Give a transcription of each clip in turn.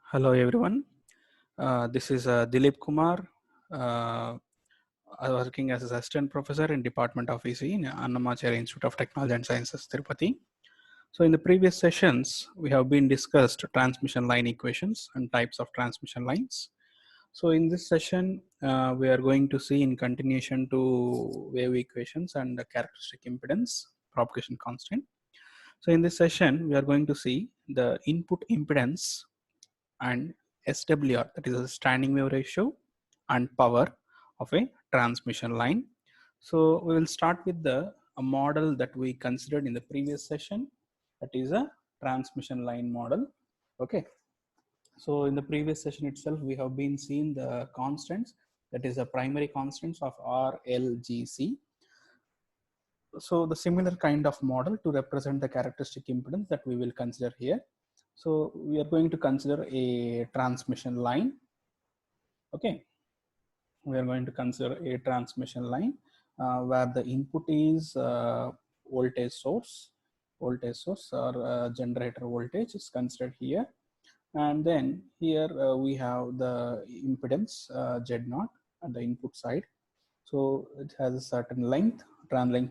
Hello everyone. This is Dilip Kumar. I'm working as assistant professor in Department of EC in Annamacharya Institute of Technology and Sciences, Tirupati. So in the previous sessions, we have been discussed transmission line equations and types of transmission lines. So in this session, we are going to see in continuation to wave equations and the characteristic impedance, propagation constant. So in this session, we are going to see the input impedance and SWR, that is a standing wave ratio, and power of a transmission line. So we will start with a model that we considered in the previous session, that is a transmission line model. Okay. So in the previous session itself, we have been seeing the constants, that is the primary constants of R, L, G, C. So the similar kind of model to represent the characteristic impedance that we will consider here. So we are going to consider a transmission line. Okay, we are going to consider a transmission line where the input is voltage source or generator voltage is considered here, and then here we have the impedance Z0 at the input side. So it has a certain length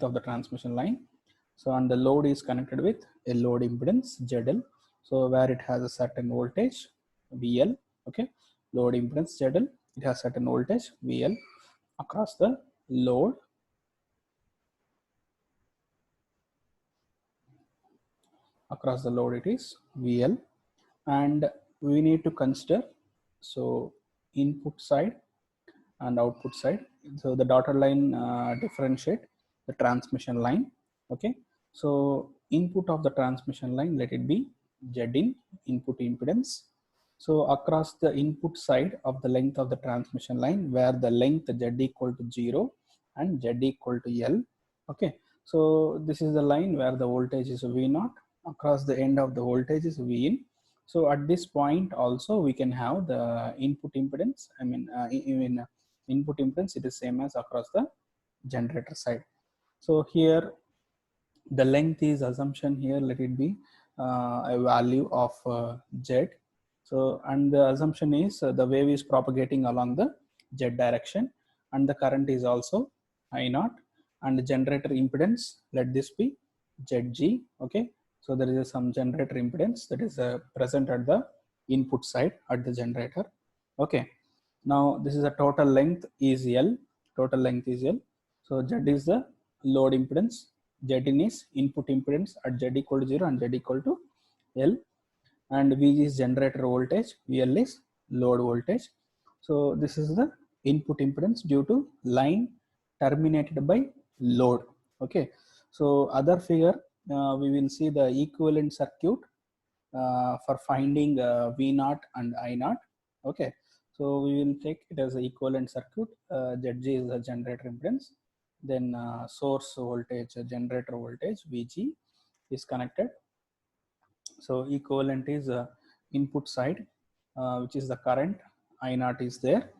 of the transmission line. So and the load is connected with a load impedance ZL. So where it has a certain voltage VL. Okay, load impedance ZL. It has certain voltage VL across the load. Across the load it is VL, and we need to consider so input side and output side. So the dotted line differentiate the transmission line. Okay, so input of the transmission line, let it be Z in, input impedance. So across the input side of the length of the transmission line, where the length Z equal to 0 and Z equal to L. Okay, so this is the line where the voltage is V0. Across the end of the voltage is V in. So at this point also we can have the input impedance. I mean, input impedance, it is same as across the generator side. So here the length is assumption here, let it be a value of Z. So and the assumption is the wave is propagating along the Z direction, and the current is also I naught, and the generator impedance, let this be ZG. Okay, so there is some generator impedance that is present at the input side at the generator. Okay, now this is a total length is L. Total length is L. So Z is the load impedance. Z in is input impedance at Z equal to 0 and Z equal to L, and V is generator voltage, VL is load voltage. So this is the input impedance due to line terminated by load. Okay, so other figure we will see the equivalent circuit for finding V0 and I0. Okay, so we will take it as an equivalent circuit. ZG is the generator impedance, then source voltage, generator voltage VG is connected. So equivalent is input side, which is the current I0 is there.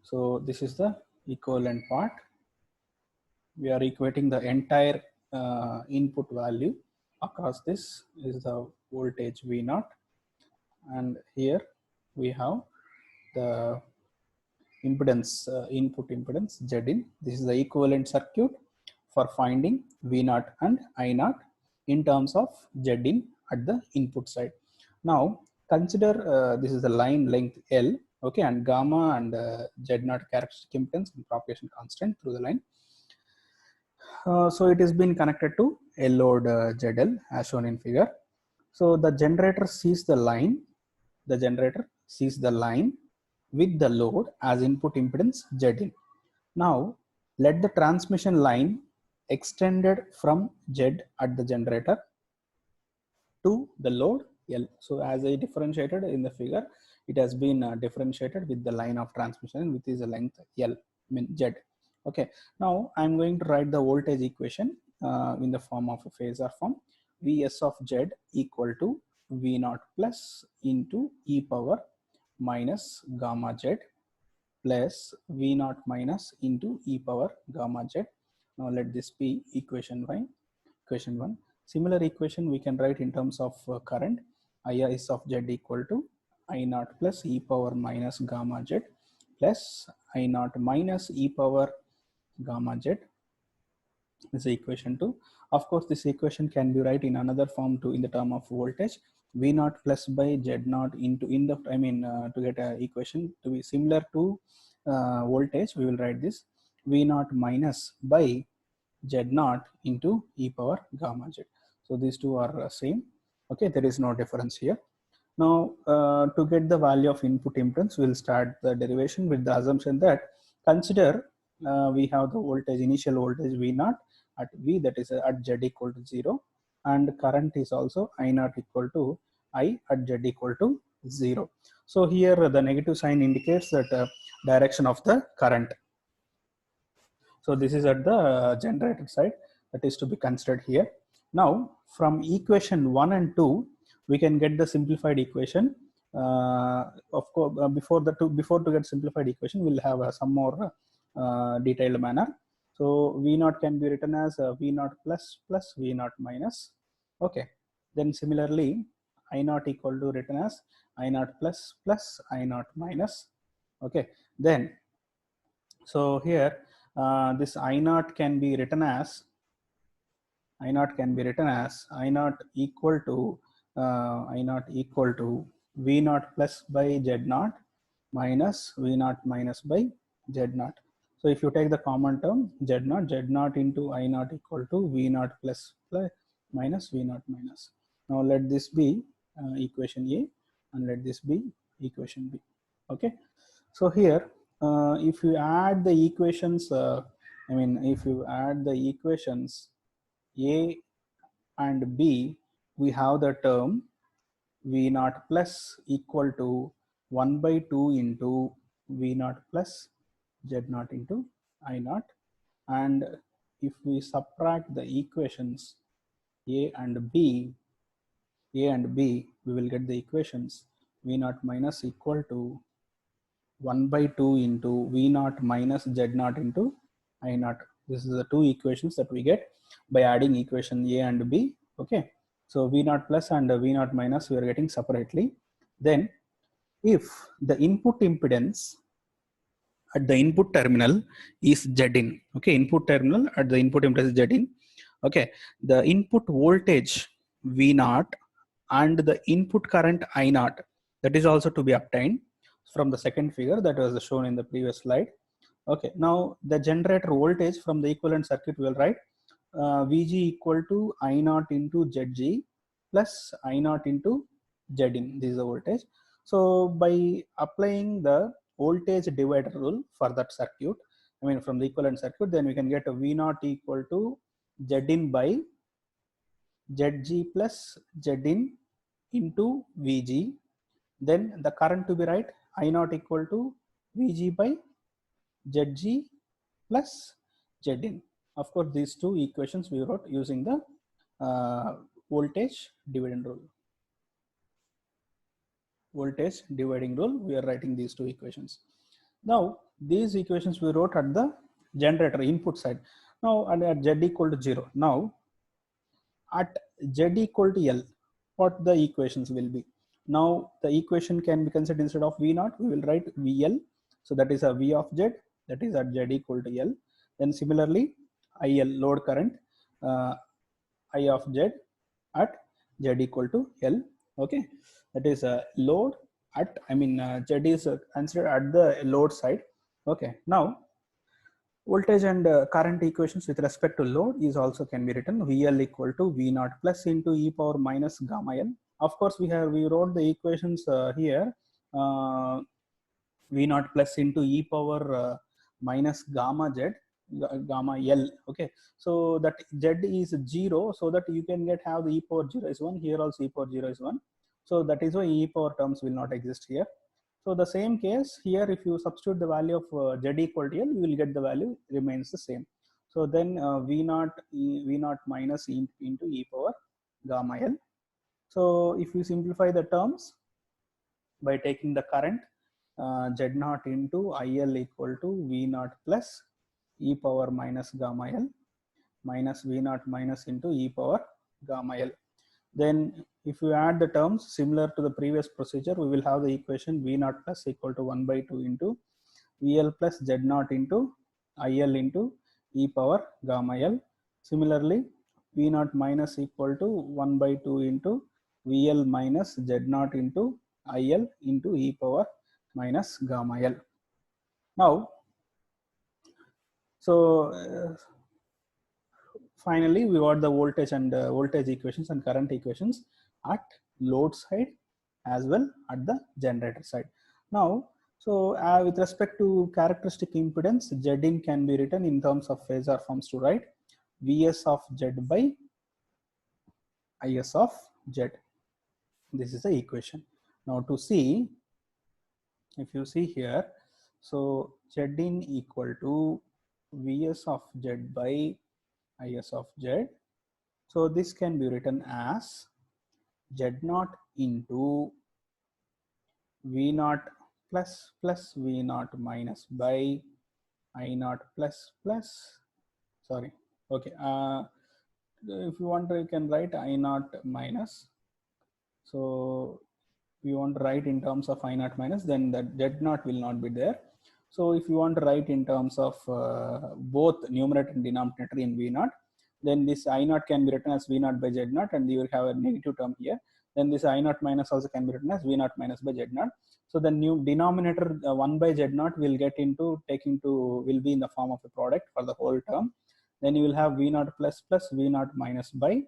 So this is the equivalent part. We are equating the entire input value. Across this is the voltage V0, and here we have the impedance, input impedance Z in. This is the equivalent circuit for finding V0 and I0 in terms of Z in at the input side. Now consider this is the line length L. Okay, and gamma and Z0 characteristic impedance and propagation constant through the line. So it has been connected to a load ZL as shown in figure. So the generator sees the line. The generator sees the line with the load as input impedance Z in. Now let the transmission line extended from Z at the generator to the load L. So as I differentiated in the figure, it has been differentiated with the line of transmission, which is the length L, I mean Z. Okay, now I'm going to write the voltage equation in the form of a phasor form. Vs of Z equal to V0 plus into e power minus gamma Z plus V0 minus into e power gamma Z. Now let this be equation 1. Similar equation we can write in terms of current. Is of Z equal to I naught plus e power minus gamma z plus I naught minus e power gamma z is equation 2. Of course, this equation can be written in another form too, in the term of voltage V naught plus by Z naught into to get an equation to be similar to voltage, we will write this V naught minus by Z naught into e power gamma z. So these two are same. Okay, there is no difference here. Now, to get the value of input impedance, we'll start the derivation with the assumption that consider we have the voltage, initial voltage V naught at V, that is at Z equal to 0, and current is also I naught equal to I at Z equal to 0. So here the negative sign indicates that direction of the current. So this is at the generator side that is to be considered here. Now from equation 1 and 2, we can get the simplified equation. Of course, before to get simplified equation, we'll have some more detailed manner. So V naught can be written as V naught plus plus V naught minus. Okay. Then similarly, I naught equal to written as I naught plus plus I naught minus. Okay. Then so here this I naught can be written as I naught equal to V naught plus by Z naught minus V naught minus by Z naught. So if you take the common term Z naught into I naught equal to V naught plus minus V naught minus. Now let this be equation A and let this be equation B. Okay. So here if you add the equations, if you add the equations A and B, we have the term V naught plus equal to 1 by 2 into V naught plus Z naught into I naught. And if we subtract the equations A and B, we will get the equations V naught minus equal to 1 by 2 into V naught minus Z naught into I naught. This is the two equations that we get by adding equation A and B. Okay. So V naught plus and V naught minus we are getting separately. Then if the input impedance at the input terminal is Zin, okay, input terminal at the input impedance is Zin. Okay, the input voltage V naught and the input current I naught, that is also to be obtained from the second figure that was shown in the previous slide. Okay, now the generator voltage from the equivalent circuit will write Vg equal to I naught into Zg plus I naught into Zin. This is the voltage. So by applying the voltage divider rule for that circuit, from the equivalent circuit, then we can get a V naught equal to Zin by Zg plus Zin into Vg. Then the current to be right, I naught equal to Vg by Zg plus Zin. Of course, these two equations we wrote using the voltage dividing rule. Voltage dividing rule, we are writing these two equations. Now, these equations we wrote at the generator input side. Now, at Z equal to 0. Now, at Z equal to L, what the equations will be? Now, the equation can be considered instead of V naught, we will write VL. So, that is a V of Z, that is at Z equal to L. Then similarly, IL, load current, I of Z at Z equal to L. Okay, that is a load at, Z is considered at the load side. Okay, now voltage and current equations with respect to load is also can be written VL equal to V naught plus into e power minus gamma L. Of course, we wrote the equations here. V naught plus into e power minus gamma Z, gamma L. Okay, so that Z is 0, so that you can have the e power 0 is 1. Here also e power 0 is 1. So that is why e power terms will not exist here. So the same case here, if you substitute the value of Z equal to L, you will get the value remains the same. So then V naught minus into e power gamma L. So if you simplify the terms by taking the current Z naught into IL equal to V naught plus e power minus gamma L minus V naught minus into e power gamma L. Then if you add the terms similar to the previous procedure, we will have the equation V naught plus equal to 1 by 2 into VL plus Z naught into IL into e power gamma L. Similarly, V naught minus equal to 1 by 2 into VL minus Z naught into IL into e power minus gamma L. Now, so finally, we got the voltage and voltage equations and current equations at load side as well at the generator side. Now, so with respect to characteristic impedance, Zin can be written in terms of phasor forms to write Vs of Z by Is of Z. This is the equation. Now to see, if you see here, so Zin equal to Vs of Z by Is of Z. So this can be written as Z naught into V naught plus V naught minus by I naught plus, sorry, okay, if you want you can write I naught minus. So if you want to write in terms of I naught minus, then that Z naught will not be there. So if you want to write in terms of both numerator and denominator in V naught, then this I naught can be written as V naught by Z naught, and you will have a negative term here. Then this I naught minus also can be written as V naught minus by Z naught. So the new denominator 1 by Z naught will get into will be in the form of a product for the whole term. Then you will have V naught plus V naught minus by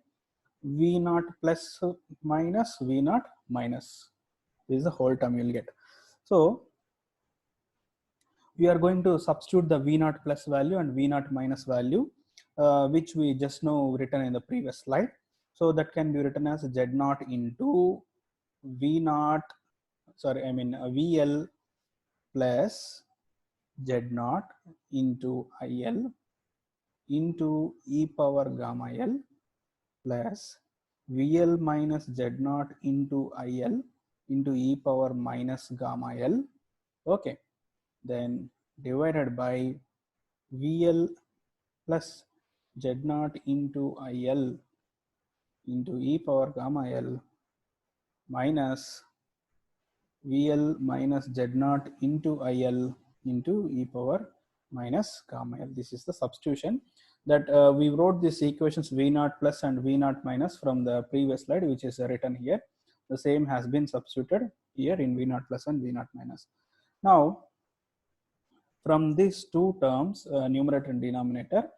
V naught plus minus V naught minus. This is the whole term you will get. So we are going to substitute the V naught plus value and V naught minus value, which we just now written in the previous slide. So that can be written as Z naught into V naught, sorry, I mean VL plus Z naught into IL into e power gamma L plus VL minus Z naught into IL into e power minus gamma L. Okay, then divided by VL plus Z naught into IL into e power gamma L minus VL minus Z naught into IL into e power minus gamma L. This is the substitution that we wrote these equations V naught plus and V naught minus from the previous slide, which is written here. The same has been substituted here in V naught plus and V naught minus. Now, from these two terms, numerator and denominator,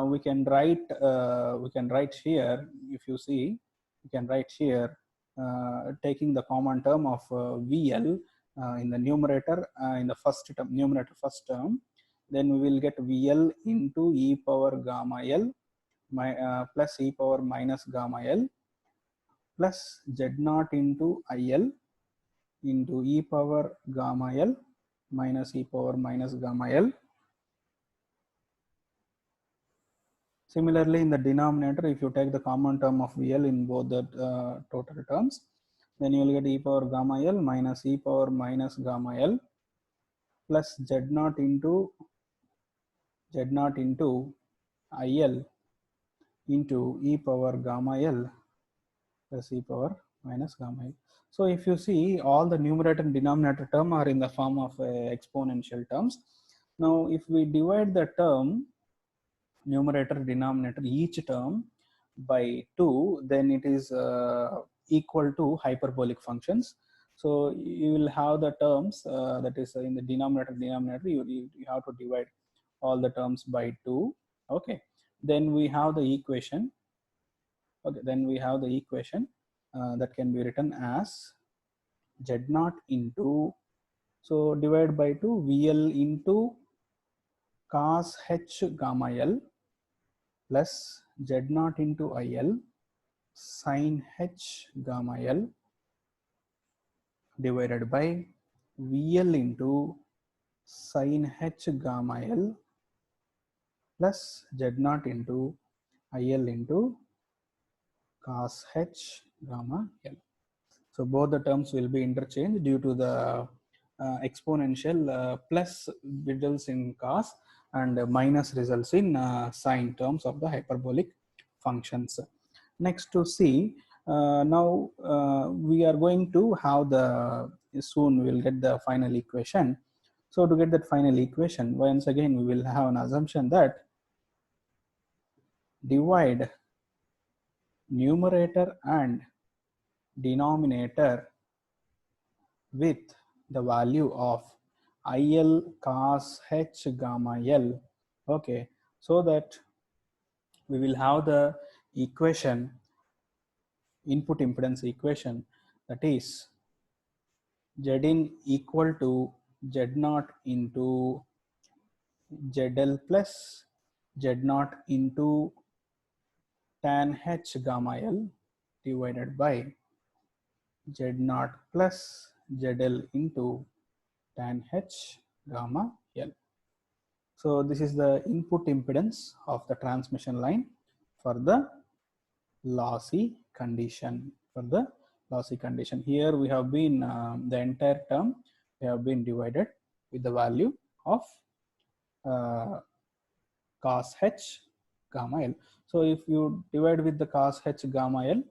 we can write here, if you see, we can write here taking the common term of VL in the numerator in the first term, numerator first term, then we will get VL into e power gamma L plus e power minus gamma L plus Z naught into IL into e power gamma L minus e power minus gamma L. Similarly, in the denominator, if you take the common term of VL in both the total terms, then you will get e power gamma L minus e power minus gamma L plus Z naught into IL into e power gamma L plus e power minus gamma L. So if you see, all the numerator and denominator term are in the form of exponential terms. Now, if we divide the term numerator denominator each term by 2, then it is equal to hyperbolic functions. So you will have the terms that is in the denominator you have to divide all the terms by 2. Okay, then we have the equation. Okay, then we have the equation that can be written as Z naught into, so divide by 2 VL into cos h gamma L plus Z naught into IL sin h gamma L divided by VL into sin h gamma L plus Z naught into IL into cos h gamma L. So both the terms will be interchanged due to the exponential plus results in cos and minus results in sine terms of the hyperbolic functions. Next to see, Now we are going to have soon we will get the final equation. So to get that final equation, once again we will have an assumption that divide numerator and denominator with the value of IL cos H gamma L. Okay, so that we will have the equation, input impedance equation, that is Zin equal to Z0 into ZL plus Z0 into tan H gamma L divided by Z0 plus ZL into tan H gamma L. So this is the input impedance of the transmission line for the lossy condition. Here we have been the entire term we have been divided with the value of cos H gamma L. So if you divide with the cos H gamma L,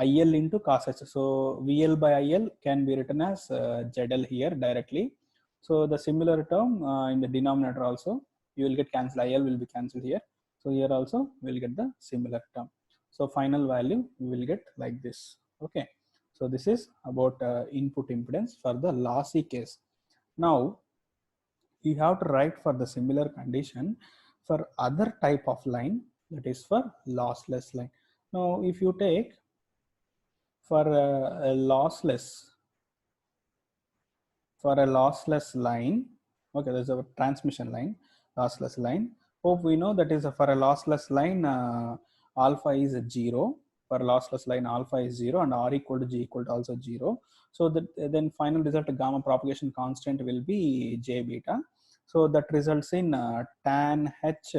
IL into cos H. So VL by IL can be written as ZL here directly. So the similar term in the denominator also, you will get cancelled. IL will be cancelled here. So here also we will get the similar term. So final value we will get like this. Okay. So this is about input impedance for the lossy case. Now you have to write for the similar condition for other type of line, that is for lossless line. Now if you take for a lossless line, okay, there's a transmission line, lossless line. Hope we know that is for a lossless line alpha is 0. For lossless line alpha is 0 and r equal to g equal to also 0. So that then final result gamma propagation constant will be j beta. So that results in tan h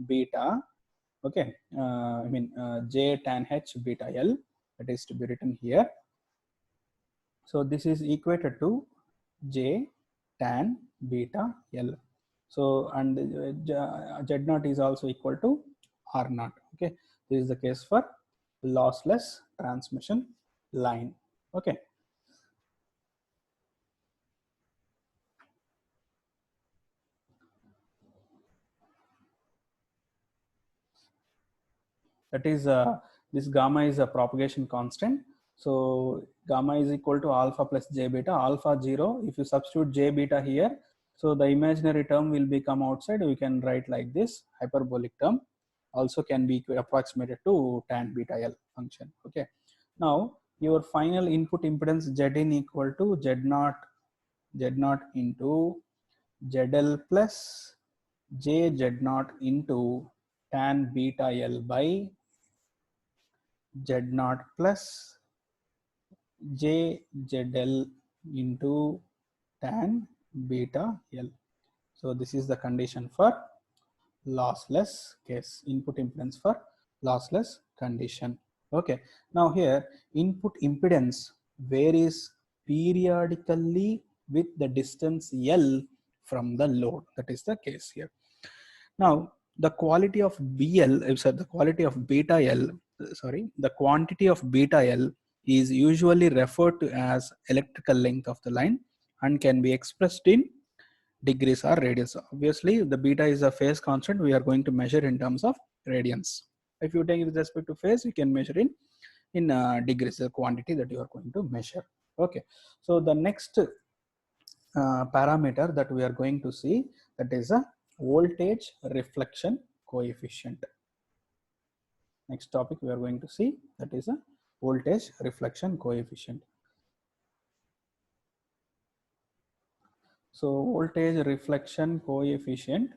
beta. Okay, j tan h beta L, that is to be written here. So this is equated to j tan beta L. So and Z0 is also equal to R0. Okay, this is the case for lossless transmission line. Okay. That is this gamma is a propagation constant. So gamma is equal to alpha plus j beta, alpha 0. If you substitute j beta here, so the imaginary term will become outside. We can write like this, hyperbolic term also can be approximated to tan beta L function. Okay. Now your final input impedance Zin equal to Z0 into ZL plus j Z0 into tan beta L by Z0 plus j ZL into tan beta L. So this is the condition for lossless case, input impedance for lossless condition. Okay, now here input impedance varies periodically with the distance L from the load. That is the case here. Now the quality of BL, the quality of beta L, the quantity of beta L is usually referred to as electrical length of the line and can be expressed in degrees or radians. Obviously, the beta is a phase constant. We are going to measure in terms of radians. If you take with respect to phase, you can measure in degrees, the quantity that you are going to measure. Okay. So the next parameter that we are going to see, that is a voltage reflection coefficient. Next topic we are going to see, that is a voltage reflection coefficient. So voltage reflection coefficient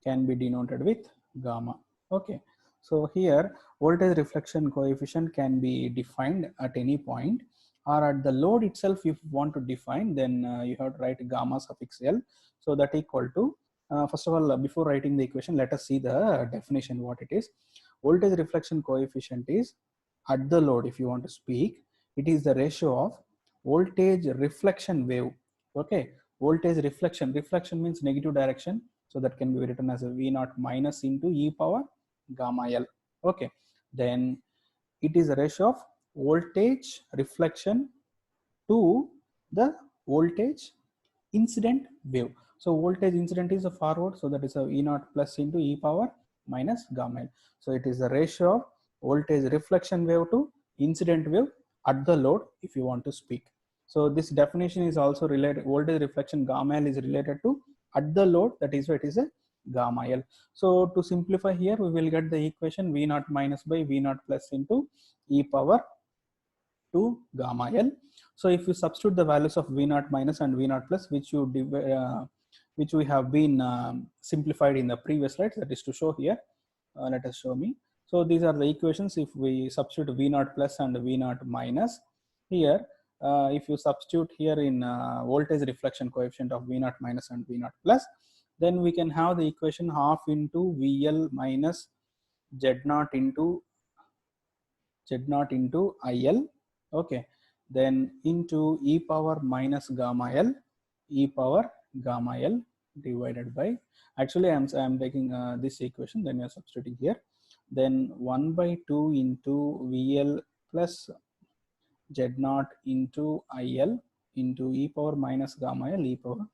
can be denoted with gamma. Okay, so here voltage reflection coefficient can be defined at any point, or at the load itself. If you want to define, then you have to write gamma suffix L. So that equal to first of all, before writing the equation, let us see the definition what it is. Voltage reflection coefficient is at the load, if you want to speak, it is the ratio of voltage reflection wave. Okay, voltage reflection means negative direction, so that can be written as a V0 minus into e power gamma L. Okay, then it is a ratio of voltage reflection to the voltage incident wave. So voltage incident is a forward, so that is a E naught plus into e power minus gamma L. So it is the ratio of voltage reflection wave to incident wave at the load, if you want to speak. So this definition is also related, voltage reflection gamma L is related to at the load, that is why it is a gamma L. So to simplify here, we will get the equation V naught minus by V naught plus into e power to gamma L. So if you substitute the values of V naught minus and V naught plus, which we have been simplified in the previous slides, that is to show here. Let us show me. So these are the equations. If we substitute V naught plus and V naught minus here, if you substitute here in voltage reflection coefficient of V naught minus and V naught plus, then we can have the equation half into VL minus Z naught into IL, okay, then into e power minus gamma L, e power gamma L divided by, actually I'm taking this equation, then you're substituting here, then 1 by 2 into VL plus Z naught into IL into e power minus gamma L, e power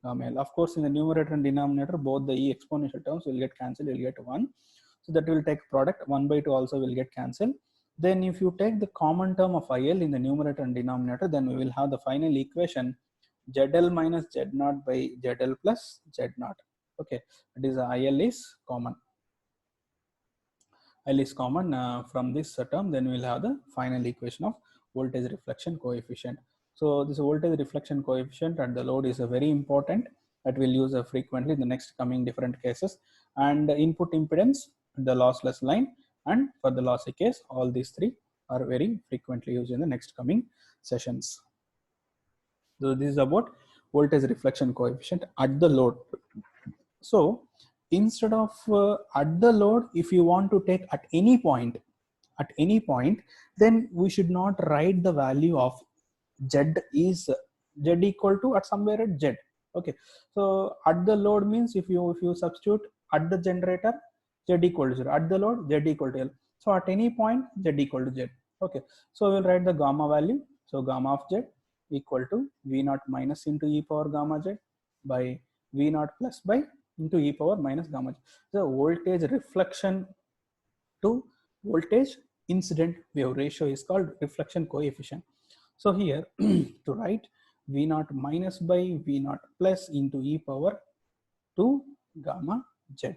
gamma L. Of course, in the numerator and denominator, both the e exponential terms will get cancelled, you'll get 1. So that will take product, 1 by 2 also will get cancelled. Then if you take the common term of IL in the numerator and denominator, then we will have the final equation ZL minus Z naught by ZL plus Z naught. Okay, that is IL is common. IL is common from this term, then we will have the final equation of voltage reflection coefficient. So this voltage reflection coefficient at the load is a very important that we'll use frequently in the next coming different cases. And input impedance, the lossless line, and for the lossy case, all these three are very frequently used in the next coming sessions. So this is about voltage reflection coefficient at the load. So instead of at the load, if you want to take at any point, then we should not write the value of Z is Z equal to at somewhere at Z. Okay, so at the load means if you substitute at the generator, Z equal to 0, at the load Z equal to L. So at any point Z equal to Z. Okay, so we'll write the gamma value. So gamma of Z equal to V naught minus into e power gamma Z by V naught plus by into e power minus gamma Z. The voltage reflection to voltage incident wave ratio is called reflection coefficient. So here to write V naught minus by V naught plus into e power 2 gamma Z.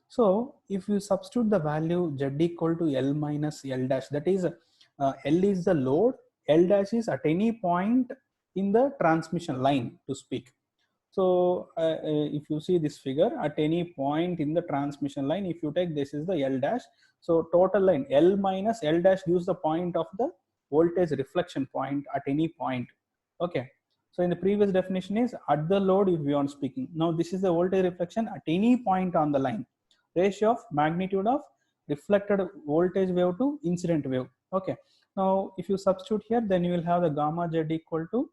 So if you substitute the value Z equal to L minus L dash, that is L is the load, L dash is at any point in the transmission line to speak. So if you see this figure, at any point in the transmission line, if you take this is the L dash, so total line L minus L dash gives the point of the voltage reflection point at any point. Okay, so in the previous definition is at the load if we are speaking. Now this is the voltage reflection at any point on the line, ratio of magnitude of reflected voltage wave to incident wave. Okay, now if you substitute here, then you will have the gamma Z equal to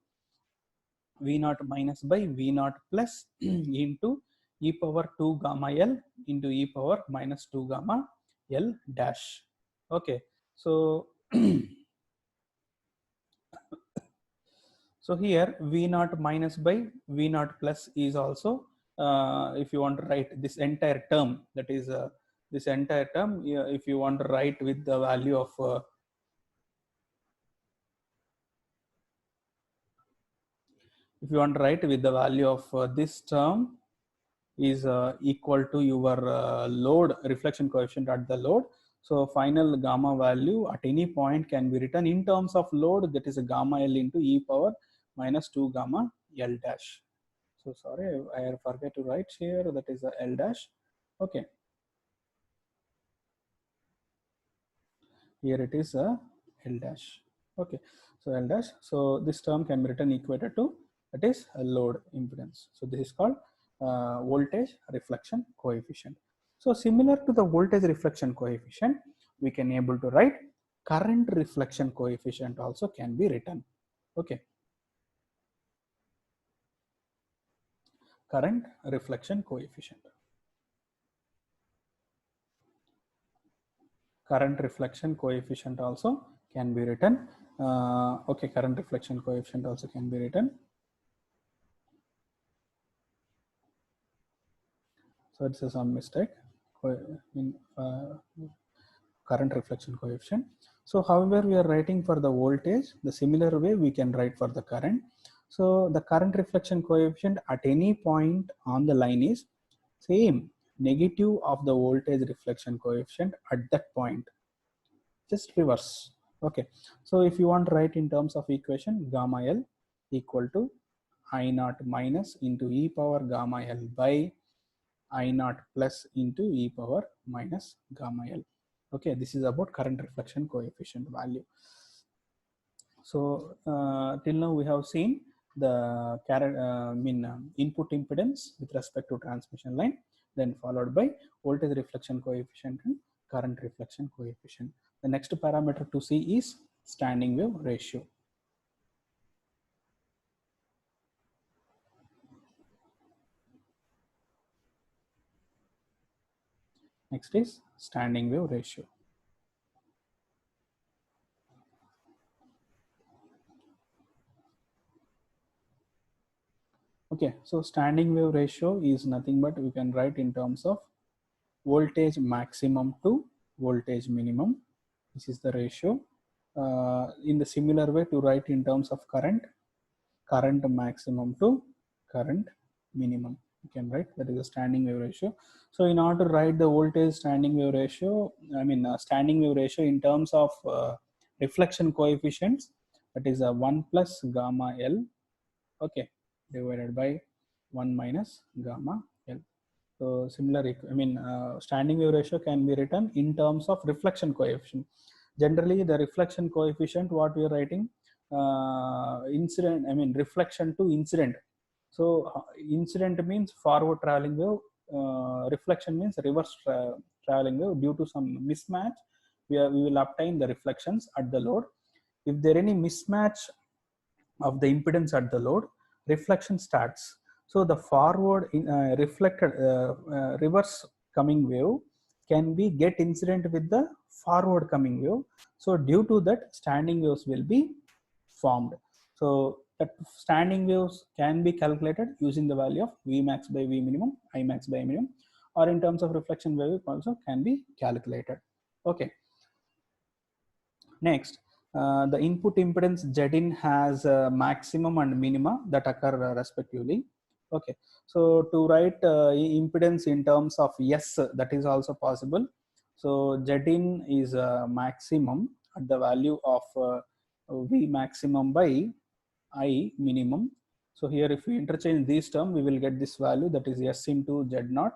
V naught minus by V naught plus into e power 2 gamma L into e power minus 2 gamma L dash. Okay, so so here V naught minus by V naught plus is also if you want to write this entire term, that is this entire term, if you want to write with the value of if you want to write with the value of this term is equal to your load reflection coefficient at the load. So final gamma value at any point can be written in terms of load, that is a gamma L into e power minus 2 gamma L dash. So sorry, I forget to write here, that is a L dash. Okay, here it is a L dash. Okay, so L dash. So this term can be written equated to, that is a load impedance. So this is called voltage reflection coefficient. So similar to the voltage reflection coefficient, we can able to write current reflection coefficient also can be written. Okay, current reflection coefficient. current reflection coefficient also can be written. Okay, current reflection coefficient also can be written. So it's some mistake in current reflection coefficient. So however we are writing for the voltage, the similar way we can write for the current. So the current reflection coefficient at any point on the line is same negative of the voltage reflection coefficient at that point, just reverse. Okay, so if you want to write in terms of equation, gamma L equal to I naught minus into e power gamma L by I naught plus into e power minus gamma L. Okay, this is about current reflection coefficient value. So till now we have seen the input impedance with respect to transmission line, then followed by voltage reflection coefficient and current reflection coefficient. The next parameter to see is standing wave ratio. Next is standing wave ratio. Okay, so standing wave ratio is nothing but we can write in terms of voltage maximum to voltage minimum. This is the ratio. In the similar way to write in terms of current, current maximum to current minimum, you can write that is a standing wave ratio. So in order to write the voltage standing wave ratio, standing wave ratio in terms of reflection coefficients, that is a 1 plus gamma L, okay, divided by 1 minus gamma L. So similar, standing wave ratio can be written in terms of reflection coefficient. Generally, the reflection coefficient, what we are writing, reflection to incident. So incident means forward traveling wave, reflection means reverse traveling wave. Due to some mismatch, we will obtain the reflections at the load. If there any mismatch of the impedance at the load, reflection starts. So the forward reflected reverse coming wave can be get incident with the forward coming wave. So due to that, standing waves will be formed. So that standing waves can be calculated using the value of V max by V minimum, I max by I minimum, or in terms of reflection wave also can be calculated. Okay. Next, the input impedance Zin has maximum and minima that occur respectively. Okay, so to write impedance in terms of S, that is also possible. So Zin is maximum at the value of V maximum by I minimum. So here if we interchange these terms, we will get this value, that is S into Z naught.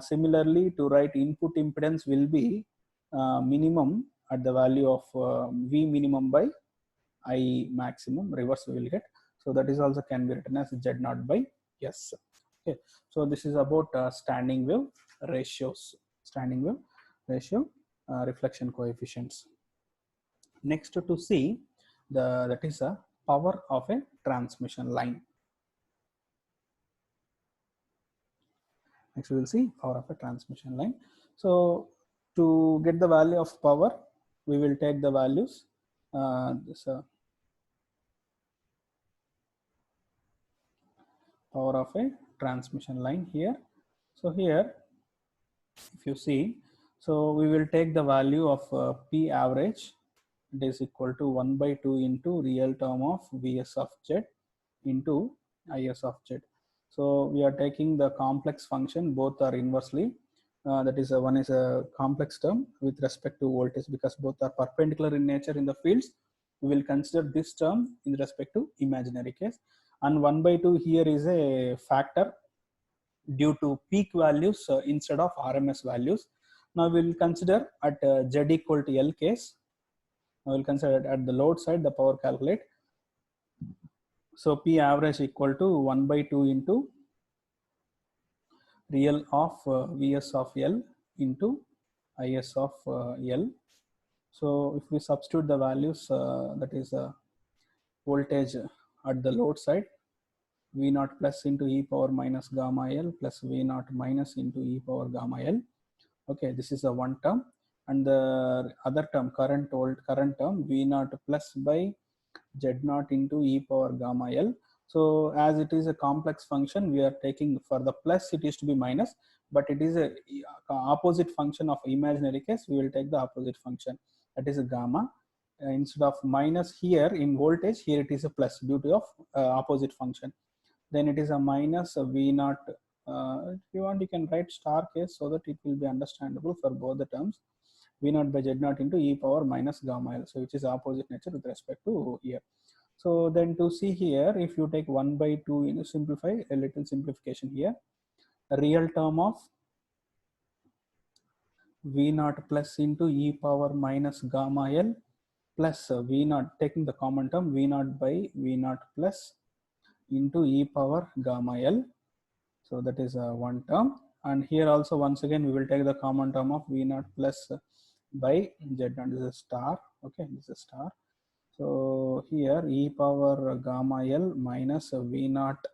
Similarly, to write input impedance will be minimum at the value of V minimum by I maximum, reverse we will get. So that is also can be written as Z naught by S. Okay, so this is about standing wave ratios, standing wave ratio, reflection coefficients. Next to see that is a power of a transmission line. Next we will see power of a transmission line. So to get the value of power, we will take the values. Power of a transmission line here. So here, if you see, so we will take the value of P average. It is equal to 1 by 2 into real term of Vs of Z into Is of Z. So we are taking the complex function, both are inversely. That is one is a complex term with respect to voltage, because both are perpendicular in nature in the fields. We will consider this term in respect to imaginary case, and 1 by 2 here is a factor due to peak values instead of RMS values. Now we will consider at Z equal to L case. I will consider at the load side the power calculate. So P average equal to 1 by 2 into real of Vs of L into Is of L. So if we substitute the values, that is voltage at the load side, V naught plus into e power minus gamma L plus V naught minus into e power gamma L. Okay, this is a one term. and the other term, current term, V naught plus by Z naught into e power gamma L. So as it is a complex function, we are taking for the plus, it is to be minus, but it is a opposite function of imaginary case. We will take the opposite function, that is a gamma. Instead of minus here in voltage, here it is a plus due to of opposite function. Then it is a minus a V naught. If you want, you can write star case so that it will be understandable for both the terms. V naught by Z naught into e power minus gamma L. So which is opposite nature with respect to here. So then to see here, if you take 1 by 2, you simplify a little simplification here. A real term of V naught plus into e power minus gamma L plus V naught, taking the common term, V naught by V naught plus into e power gamma L. So that is one term. And here also once again we will take the common term of V naught plus by Z naught. This is a star. Okay, this is a star. So here e power gamma L minus V naught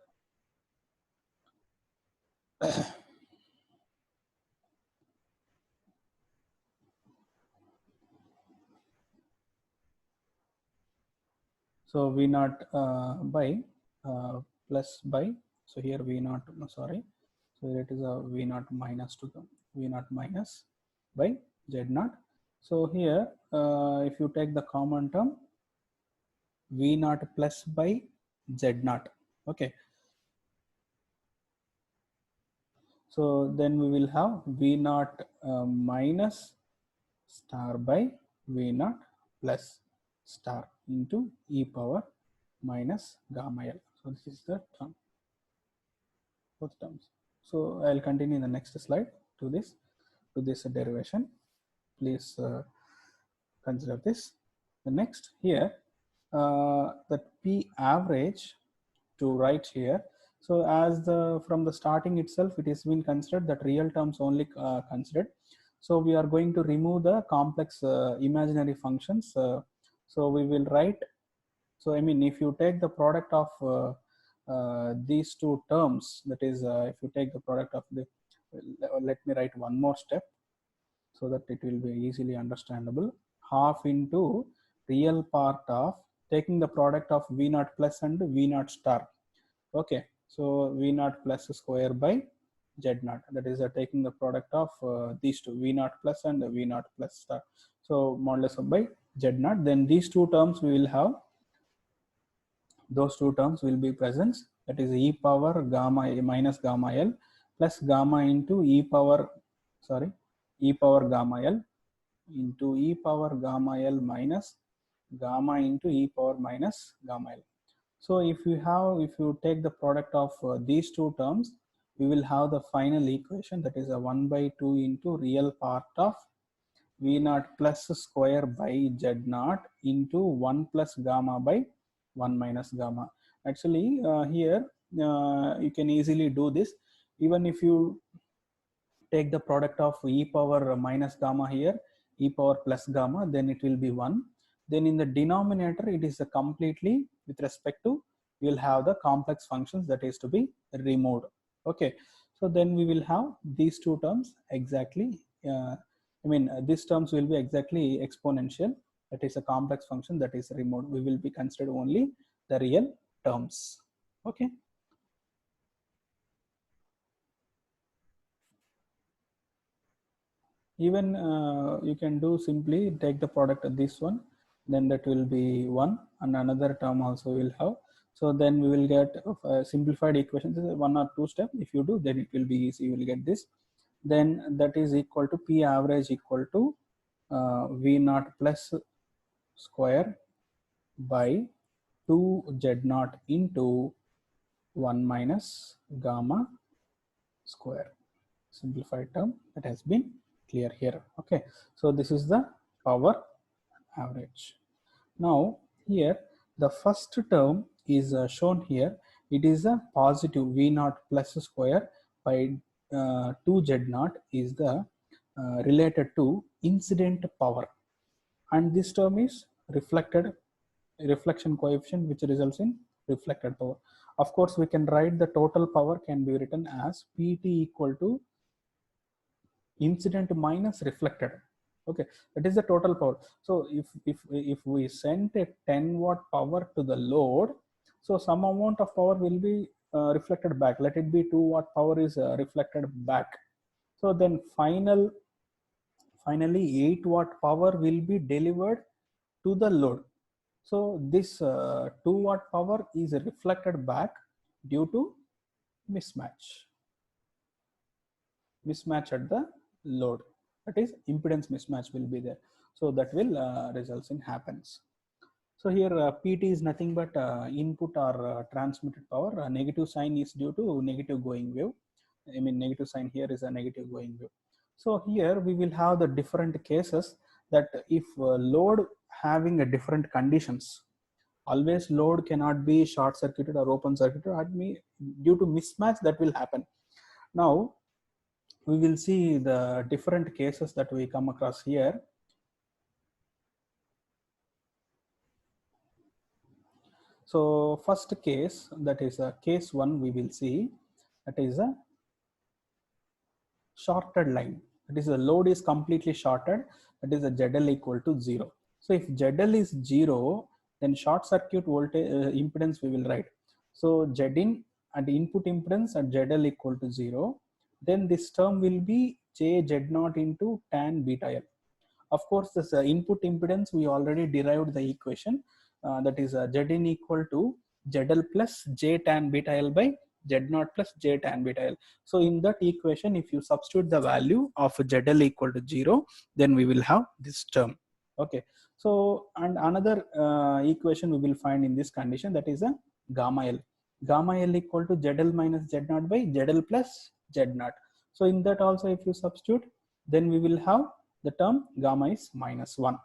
so V naught by plus by, so here V naught, sorry, so here it is a V naught minus to the V naught minus by Z naught. So here if you take the common term, V naught plus by Z naught. Okay, so then we will have V naught minus star by V naught plus star into e power minus gamma L. So this is the term, both terms. So I'll continue in the next slide to this derivation. Please consider this. The next here, that P average to write here. So as from the starting itself, it has been considered that real terms only considered. So we are going to remove the complex imaginary functions. So we will write, so I mean, if you take the product of these two terms, that is, if you take the product of the, let me write one more step so that it will be easily understandable. Half into real part of taking the product of V naught plus and V naught star. Okay, so V naught plus square by Z naught, that is taking the product of these two, V naught plus and V naught plus star. So modulus of by Z naught, then these two terms we will have, those two terms will be present, that is e power gamma minus gamma L plus gamma into e power, sorry, e power gamma L into e power gamma L minus gamma into e power minus gamma L. So if you take the product of these two terms, we will have the final equation, that is a 1 by 2 into real part of V naught plus square by Z naught into 1 plus gamma by 1 minus gamma. Actually here you can easily do this. Even if you take the product of e power minus gamma here, e power plus gamma, then it will be 1. Then in the denominator, it is a completely with respect to, we will have the complex functions that is to be removed. Okay, so then we will have these two terms exactly, these terms will be exactly exponential, that is a complex function that is removed. We will be considered only the real terms. Okay. Even you can do simply take the product of this one, then that will be 1, and another term also will have. So then we will get simplified equations, one or two steps. If you do, then it will be easy, you will get this. Then that is equal to P average equal to V naught plus square by 2 Z naught into 1 minus gamma square. Simplified term that has been clear here. Okay, so this is the power average. Now here the first term is shown here. It is a positive V naught plus square by 2 Z naught is the related to incident power, and this term is reflection coefficient, which results in reflected power. Of course, we can write the total power can be written as PT equal to incident minus reflected. Okay, that is the total power. So if we send a 10 watt power to the load, so some amount of power will be reflected back. Let it be 2 watt power is reflected back. So then finally 8 watt power will be delivered to the load. So this 2 watt power is reflected back due to mismatch at the load. That is impedance mismatch will be there. So that will results in happens. So here PT is nothing but input or transmitted power. Negative sign is due to negative going wave. I mean negative sign here is a negative going wave. So here we will have the different cases that if load having a different conditions, always load cannot be short circuited or open circuited, due to mismatch that will happen. Now we will see the different cases that we come across here. So first case, that is a case 1, we will see that is a shorted line. That is the load is completely shorted. That is a ZL equal to 0. So if ZL is 0, then short circuit voltage impedance we will write. So Zin and input impedance at ZL equal to 0. Then this term will be J Z0 into tan beta L. Of course, this input impedance, we already derived the equation, that is Zin equal to ZL plus J tan beta L by Z0 plus J tan beta L. So in that equation, if you substitute the value of ZL equal to 0, then we will have this term. Okay. So, and another equation we will find in this condition, that is a gamma L. Gamma L equal to ZL minus Z0 by ZL plus Z0. So in that also, if you substitute, then we will have the term gamma is -1.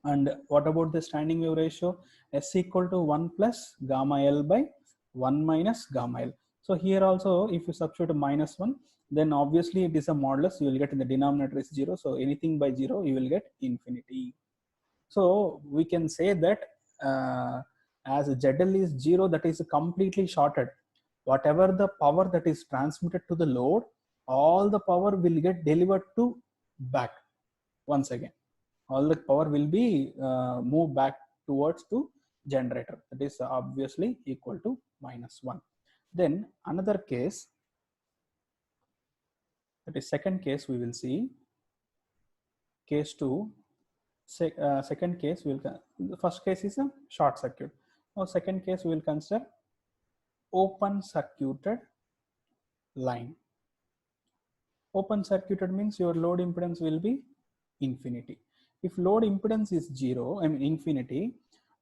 And what about the standing wave ratio? S equal to 1 plus gamma L by 1 minus gamma L. So here also, if you substitute a -1, then obviously it is a modulus. You will get in the denominator is 0. So anything by 0, you will get infinity. So we can say that as ZL is 0, that is completely shorted. Whatever the power that is transmitted to the load, all the power will get delivered to back once again. All the power will be moved back towards to generator. That is obviously equal to -1. Then another case, that is second case, we will see case 2. Second case will, the first case is a short circuit. Now second case we will consider open circuited line. Open circuited means your load impedance will be infinity. If load impedance is 0, I mean infinity,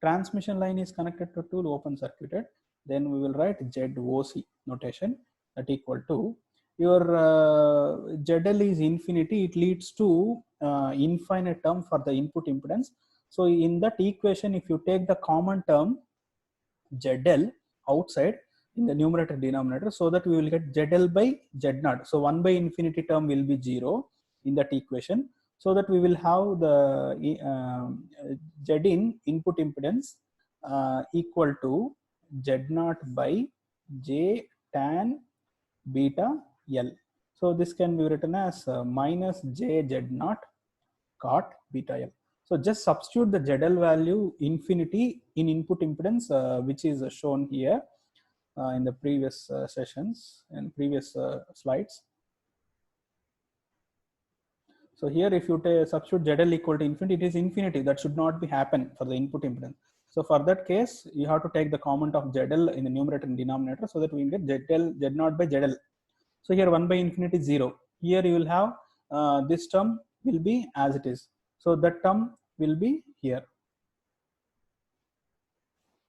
transmission line is connected to two open circuited, then we will write ZOC notation, that equal to your ZL is infinity. It leads to infinite term for the input impedance. So in that equation, if you take the common term ZL outside in the numerator denominator, so that we will get ZL by Z0. So 1 by infinity term will be 0 in that equation, so that we will have the Zin input impedance equal to Z0 by J tan beta L. So this can be written as minus J Z0 cot beta L. So just substitute the ZL value infinity in input impedance, which is shown here in the previous sessions and previous slides. So here, if you substitute ZL equal to infinity, it is infinity. That should not be happen for the input impedance. So for that case, you have to take the comment of ZL in the numerator and denominator, so that we get ZL Z0 by ZL. So here 1 by infinity 0. Here you will have this term will be as it is. So that term will be here,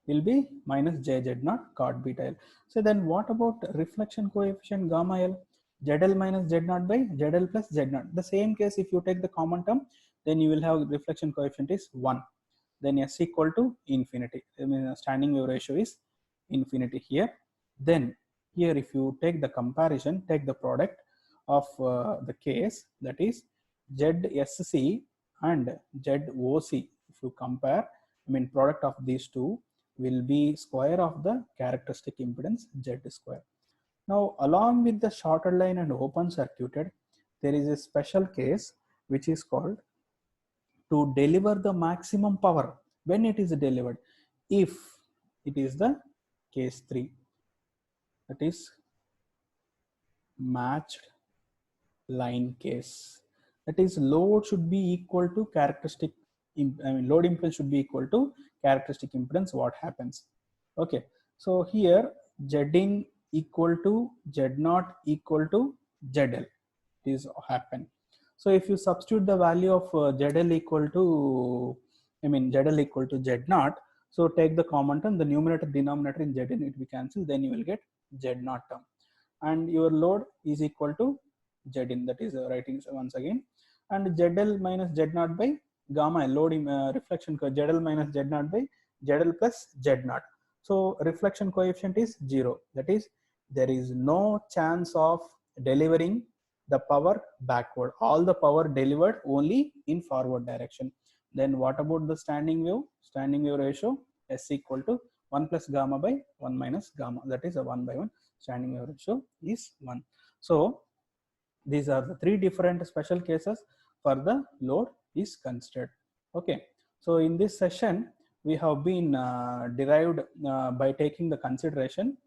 will be minus JZ0 cot beta L. So then what about reflection coefficient gamma L? ZL minus Z0 by ZL plus Z0. The same case, if you take the common term, then you will have reflection coefficient is 1. Then S equal to infinity. I mean, standing wave ratio is infinity here. Then here, if you take the comparison, take the product of the case, that is ZSC and ZOC. If you compare, I mean, product of these two will be square of the characteristic impedance Z square. Now, along with the shorted line and open circuited, there is a special case which is called to deliver the maximum power when it is delivered, if it is the case 3, that is matched line case. That is, load should be equal to characteristic, load impedance should be equal to characteristic impedance. What happens? Okay, so here Zin equal to Z0 equal to ZL is happen. So if you substitute the value of ZL equal to, ZL equal to Z0, so take the common term, the numerator denominator in Zn it will cancel, then you will get Z0 term, and your load is equal to Zin, that is writing once again, and ZL minus Z0 by gamma load reflection ZL minus Z0 by ZL plus Z0. So reflection coefficient is 0, that is there is no chance of delivering the power backward, all the power delivered only in forward direction. Then what about the standing wave? Standing wave ratio S equal to 1 plus gamma by 1 minus gamma, that is a 1 by 1. Standing wave ratio is 1. So these are the 3 different special cases for the load is considered. Okay, so in this session we have been derived by taking the consideration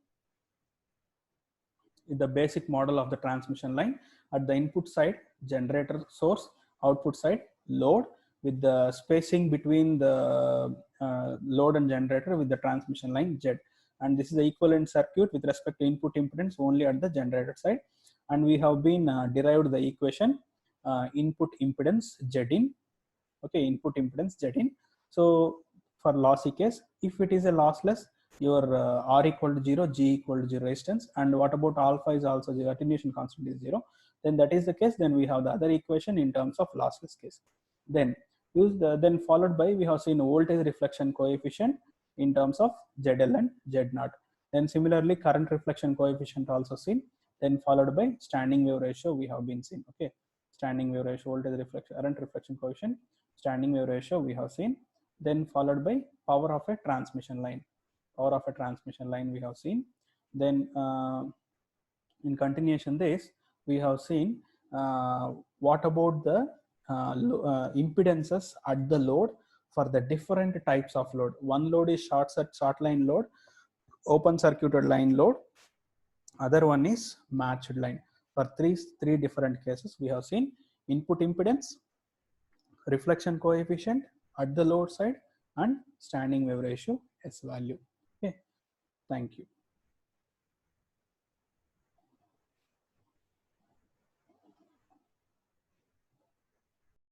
the basic model of the transmission line. At the input side generator source, output side load, with the spacing between the load and generator with the transmission line Z, and this is the equivalent circuit with respect to input impedance only at the generator side. And we have been derived the equation input impedance Zin. Okay, input impedance Zin. So for lossy case, if it is a lossless, your R equal to 0, G equal to 0 resistance, and what about alpha is also 0, attenuation constant is 0, then that is the case, then we have the other equation in terms of lossless case. Then use the, then followed by we have seen voltage reflection coefficient in terms of ZL and Z0. Then similarly current reflection coefficient also seen, then followed by standing wave ratio we have been seen. Okay, standing wave ratio, voltage reflection, current reflection coefficient, standing wave ratio we have seen, then followed by power of a transmission line. Power of a transmission line we have seen. Then in continuation this we have seen what about the impedances at the load for the different types of load. One load is short line load, open circuited line load, other one is matched line. For three different cases we have seen input impedance, reflection coefficient at the load side, and standing wave ratio S value. Okay, thank you.